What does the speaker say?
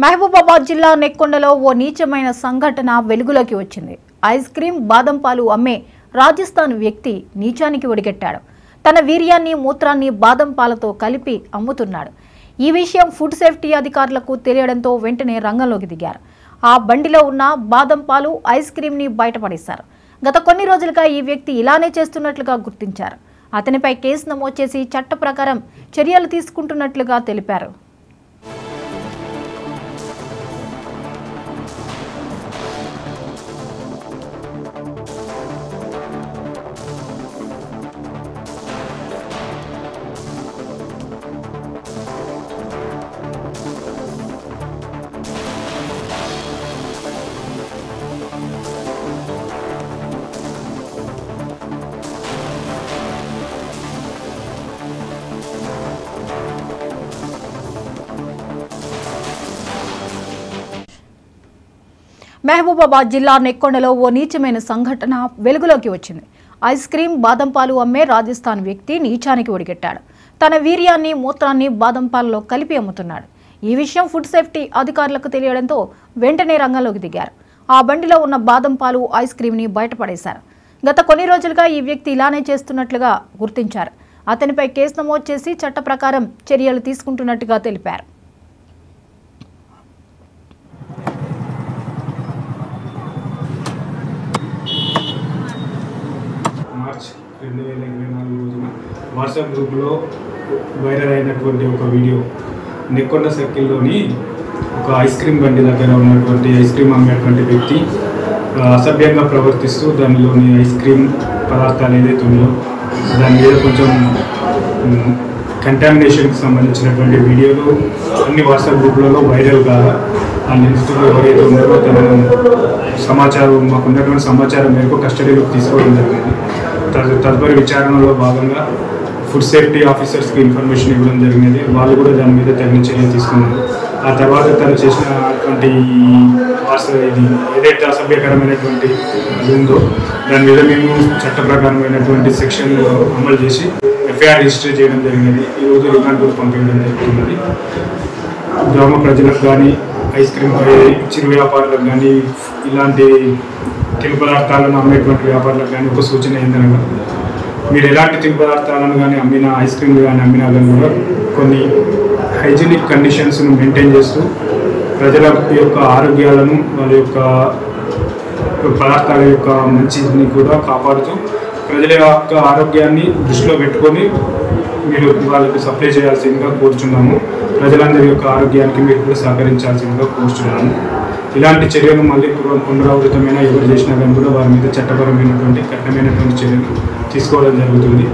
మహబూబాబాద్ జిల్లా నెక్కొండలో ఓ నీచమైన సంఘటన వెలుగులోకి వచ్చింది. ఐస్ క్రీమ్ బాదం పాలు అమ్మే రాజస్థాన్ వ్యక్తి నీచానికి ఒడిగట్టాడు. తన వీర్యాన్ని మూత్రాన్ని బాదం పాలతో కలిపి అమ్ముతున్నాడు. ఈ విషయం ఫుడ్ సేఫ్టీ అధికారులకు తెలియడంతో వెంటనే రంగంలోకి దిగారు. ఆ బండిలో ఉన్న బాదం పాలు ఐస్ క్రీమ్ని బయటపడేశారు. గత కొన్ని రోజులుగా ఈ వ్యక్తి ఇలానే చేస్తున్నట్లుగా గుర్తించారు. అతనిపై కేసు నమోదు చేసి చట్ట ప్రకారం చర్యలు తీసుకుంటున్నట్లుగా తెలిపారు. మహబూబాబాద్ జిల్లా నెక్కొండలో ఓ నీచమైన సంఘటన వెలుగులోకి వచ్చింది. ఐస్ క్రీమ్ బాదం పాలు అమ్మే రాజస్థాన్ వ్యక్తి నీచానికి ఒడిగట్టాడు. తన వీర్యాన్ని మూత్రాన్ని బాదం పాలలో కలిపి అమ్ముతున్నాడు. ఈ విషయం ఫుడ్ సేఫ్టీ అధికారులకు తెలియడంతో వెంటనే రంగంలోకి దిగారు. ఆ బండిలో ఉన్న బాదం పాలు ఐస్ క్రీమ్ని బయటపడేశారు. గత కొన్ని రోజులుగా ఈ వ్యక్తి ఇలానే చేస్తున్నట్లుగా గుర్తించారు. అతనిపై కేసు నమోదు చేసి చట్ట ప్రకారం చర్యలు తీసుకుంటున్నట్టుగా తెలిపారు. మార్చ్ 2024 రోజున వాట్సాప్ గ్రూప్లో వైరల్ అయినటువంటి ఒక వీడియో నెక్కొండ సర్కిల్లోని ఒక ఐస్ క్రీమ్ బండి దగ్గర ఉన్నటువంటి ఐస్ క్రీమ్ అమ్మేటువంటి వ్యక్తి అసభ్యంగా ప్రవర్తిస్తూ దానిలోని ఐస్ క్రీమ్ పదార్థాలు ఏదైతే ఉందో దాని మీద కొంచెం కంటామినేషన్కి సంబంధించినటువంటి వీడియోలు అన్ని వాట్సాప్ గ్రూప్లలో వైరల్గా ఆ నిందితులు ఎవరైతే ఉన్నారో తనను మాకున్నటువంటి సమాచారం మేరకు కస్టడీలోకి తీసుకోవడం జరిగింది. తదుపరి విచారణలో భాగంగా ఫుడ్ సేఫ్టీ ఆఫీసర్స్కి ఇన్ఫర్మేషన్ ఇవ్వడం జరిగినది. వాళ్ళు కూడా దాని మీద తగిన చర్యలు తీసుకున్నారు. ఆ తర్వాత తను చేసినటువంటి ఇది ఏదైతే అసభ్యకరమైనటువంటి అది ఉందో దాని మీద మేము చట్ట ప్రకారమైనటువంటి సెక్షన్లు అమలు చేసి ఎఫ్ఐఆర్ రిజిస్టర్ చేయడం జరిగినది. ఈరోజు రిమాండ్కు పంపించడం జరుగుతున్నది. గ్రామ ప్రజలకు కానీ ఐస్ క్రీమ్ చిరు వ్యాపారులకు కానీ ఇలాంటి తిను పదార్థాలను అమ్మేటువంటి వ్యాపారులకు కానీ ఒక సూచన ఏంటనగా మీరు ఎలాంటి తిను పదార్థాలను కానీ అమ్మినా ఐస్ క్రీమ్లు కానీ అమ్మినా కానీ కూడా కొన్ని హైజీనిక్ కండిషన్స్ను మెయింటైన్ చేస్తూ ప్రజల యొక్క ఆరోగ్యాలను వాళ్ళ యొక్క పదార్థాల యొక్క మంచిని కూడా కాపాడుతూ ప్రజల యొక్క ఆరోగ్యాన్ని దృష్టిలో పెట్టుకొని మీరు వాళ్ళకి సప్లై చేయాల్సిందిగా కోరుచున్నాము. ప్రజలందరి యొక్క ఆరోగ్యానికి మీరు కూడా సహకరించాల్సిందిగా కోరుచున్నాము. ఇలాంటి చర్యలు మళ్ళీ పునరావృతమైన ఎవరు చేసినా కానీ కూడా వారి మీద చట్టపరమైనటువంటి కఠినమైనటువంటి చర్యలు తీసుకోవడం జరుగుతుంది.